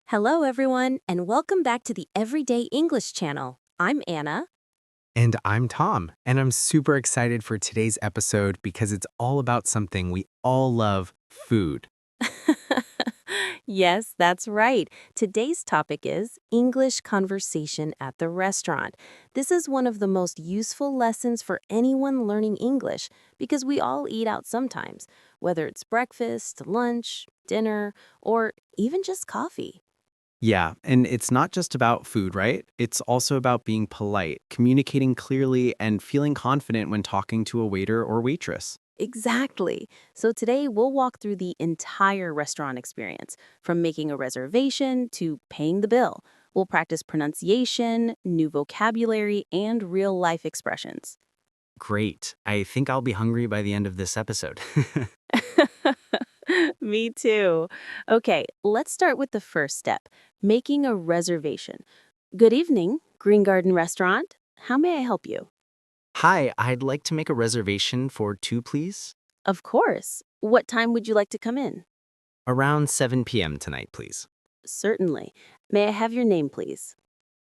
Hello, everyone, and welcome back to the Everyday English channel. I'm Anna. And I'm Tom, and I'm super excited for today's episode because it's all about something we all love, food. Yes, that's right. Today's topic is English conversation at the restaurant. This is one of the most useful lessons for anyone learning English because we all eat out sometimes, whether it's breakfast, lunch, dinner, or even just coffee. Yeah, and it's not just about food, right? It's also about being polite, communicating clearly, and feeling confident when talking to a waiter or waitress. Exactly. So today we'll walk through the entire restaurant experience, from making a reservation to paying the bill. We'll practice pronunciation, new vocabulary, and real life expressions. Great. I think I'll be hungry by the end of this episode. Me too. Okay, let's start with the first step, making a reservation. Good evening, Green Garden Restaurant. How may I help you? Hi, I'd like to make a reservation for two, please. Of course. What time would you like to come in? Around 7 p.m. tonight, please. Certainly. May I have your name, please?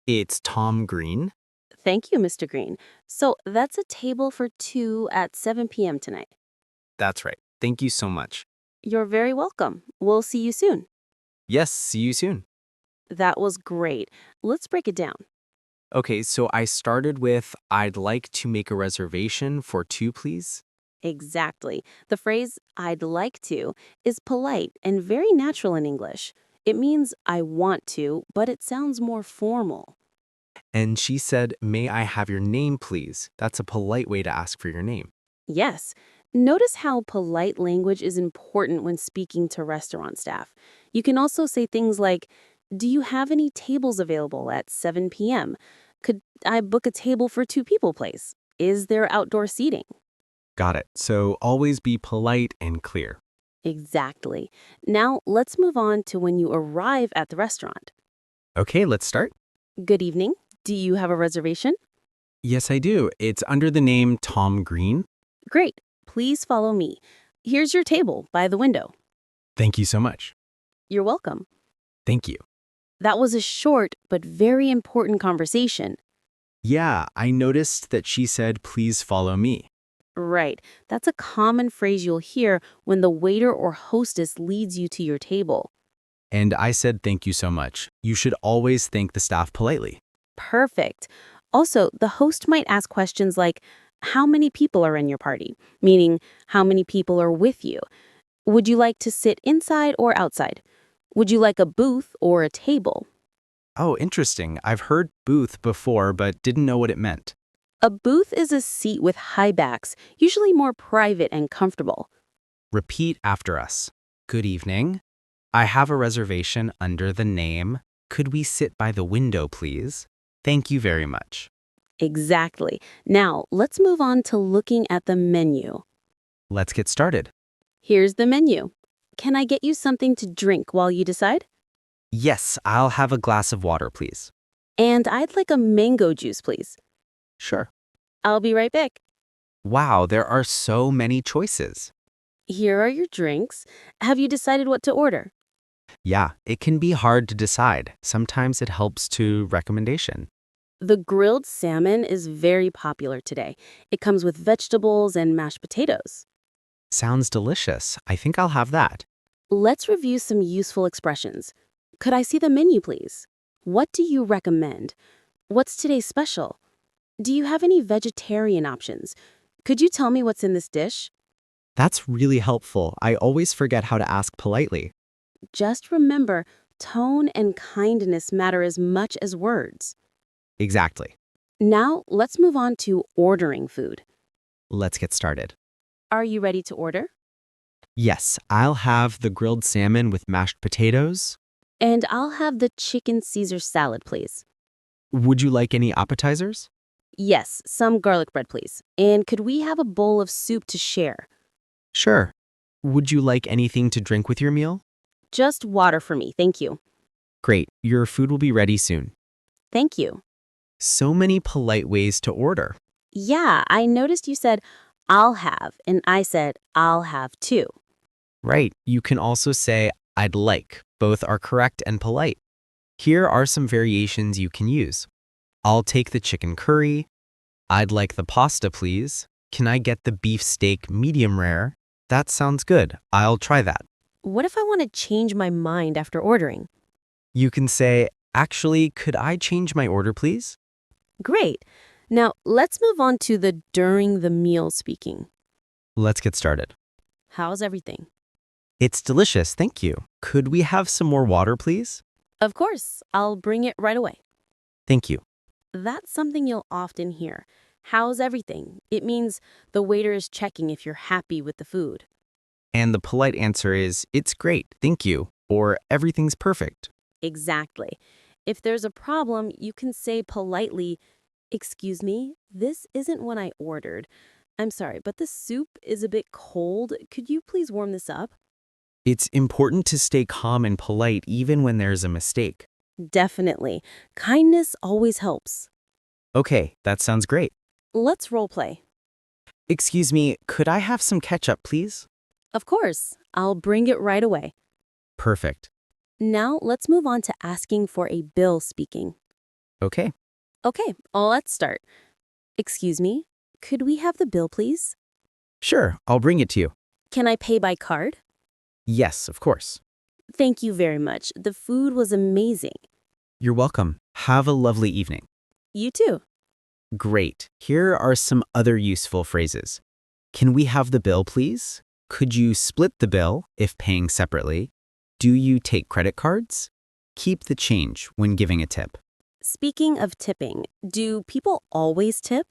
It's Tom Green. Thank you, Mr. Green. So that's a table for two at 7 p.m. tonight. That's right. Thank you so much. You're very welcome. We'll see you soon. Yes, see you soon. That was great. Let's break it down. Okay, so I started with I'd like to make a reservation for two, please. Exactly. The phrase I'd like to is polite and very natural in English. It means I want to, but it sounds more formal. And she said, May I have your name, please? That's a polite way to ask for your name. Yes. Notice how polite language is important when speaking to restaurant staff. You can also say things like, do you have any tables available at 7 p.m.? Could I book a table for two people, please? Is there outdoor seating? Got it. So always be polite and clear. Exactly. Now, let's move on to when you arrive at the restaurant. Okay, let's start. Good evening. Do you have a reservation? Yes, I do. It's under the name Tom Green. Great. Please follow me. Here's your table by the window. Thank you so much. You're welcome. Thank you. That was a short but very important conversation. Yeah, I noticed that she said, Please follow me. Right. That's a common phrase you'll hear when the waiter or hostess leads you to your table. And I said, Thank you so much. You should always thank the staff politely. Perfect. Also, the host might ask questions like, how many people are in your party? Meaning, how many people are with you? Would you like to sit inside or outside? Would you like a booth or a table? Oh, interesting. I've heard booth before, but didn't know what it meant. A booth is a seat with high backs, usually more private and comfortable. Repeat after us. Good evening. I have a reservation under the name. Could we sit by the window, please? Thank you very much. Exactly. Now, let's move on to looking at the menu. Let's get started. Here's the menu. Can I get you something to drink while you decide? Yes, I'll have a glass of water, please. And I'd like a mango juice, please. Sure. I'll be right back. Wow, there are so many choices. Here are your drinks. Have you decided what to order? Yeah, it can be hard to decide. Sometimes it helps to recommendation. The grilled salmon is very popular today. It comes with vegetables and mashed potatoes. Sounds delicious. I think I'll have that. Let's review some useful expressions. Could I see the menu, please? What do you recommend? What's today's special? Do you have any vegetarian options? Could you tell me what's in this dish? That's really helpful. I always forget how to ask politely. Just remember, tone and kindness matter as much as words. Exactly. Now, let's move on to ordering food. Let's get started. Are you ready to order? Yes, I'll have the grilled salmon with mashed potatoes. And I'll have the chicken Caesar salad, please. Would you like any appetizers? Yes, some garlic bread, please. And could we have a bowl of soup to share? Sure. Would you like anything to drink with your meal? Just water for me, thank you. Great, your food will be ready soon. Thank you. So many polite ways to order. Yeah, I noticed you said, I'll have, and I said, I'll have too. Right, you can also say, I'd like. Both are correct and polite. Here are some variations you can use. I'll take the chicken curry. I'd like the pasta, please. Can I get the beef steak medium rare? That sounds good. I'll try that. What if I want to change my mind after ordering? You can say, actually, could I change my order, please? Great. Now, let's move on to the during the meal speaking. Let's get started. How's everything? It's delicious, thank you. Could we have some more water, please? Of course, I'll bring it right away. Thank you. That's something you'll often hear. How's everything? It means the waiter is checking if you're happy with the food. And the polite answer is, it's great, thank you, or everything's perfect. Exactly. If there's a problem, you can say politely, "Excuse me, this isn't what I ordered. I'm sorry, but the soup is a bit cold. Could you please warm this up?" It's important to stay calm and polite even when there's a mistake. Definitely. Kindness always helps. Okay, that sounds great. Let's role play. Excuse me, could I have some ketchup, please? Of course, I'll bring it right away. Perfect. Now let's move on to asking for a bill speaking. Okay. Okay, let's start. Excuse me, could we have the bill, please? Sure, I'll bring it to you. Can I pay by card? Yes, of course. Thank you very much. The food was amazing. You're welcome. Have a lovely evening. You too. Great. Here are some other useful phrases. Can we have the bill, please? Could you split the bill if paying separately? Do you take credit cards? Keep the change when giving a tip. Speaking of tipping, do people always tip?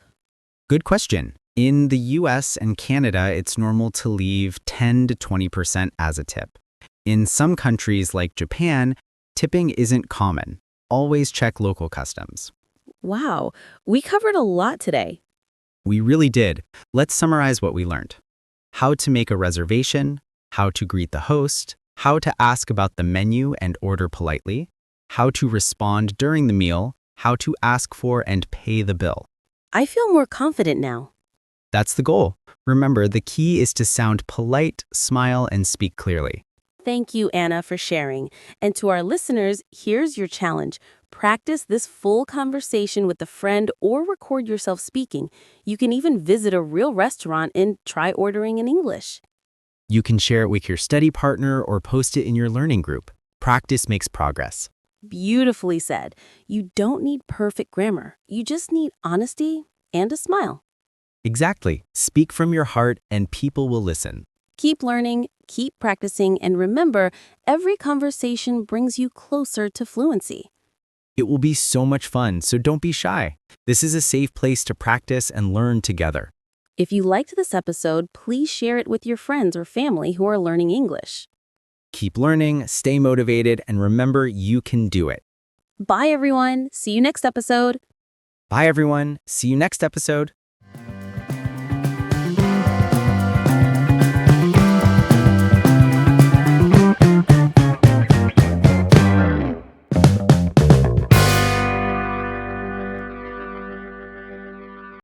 Good question. In the US and Canada, it's normal to leave 10 to 20% as a tip. In some countries like Japan, tipping isn't common. Always check local customs. Wow, we covered a lot today. We really did. Let's summarize what we learned. How to make a reservation, how to greet the host, how to ask about the menu and order politely, how to respond during the meal, how to ask for and pay the bill. I feel more confident now. That's the goal. Remember, the key is to sound polite, smile, and speak clearly. Thank you, Anna, for sharing. And to our listeners, here's your challenge. Practice this full conversation with a friend or record yourself speaking. You can even visit a real restaurant and try ordering in English. You can share it with your study partner or post it in your learning group. Practice makes progress. Beautifully said. You don't need perfect grammar. You just need honesty and a smile. Exactly. Speak from your heart and people will listen. Keep learning, keep practicing, and remember, every conversation brings you closer to fluency. It will be so much fun, so don't be shy. This is a safe place to practice and learn together. If you liked this episode, please share it with your friends or family who are learning English. Keep learning, stay motivated, and remember you can do it. Bye, everyone. See you next episode. Bye, everyone. See you next episode.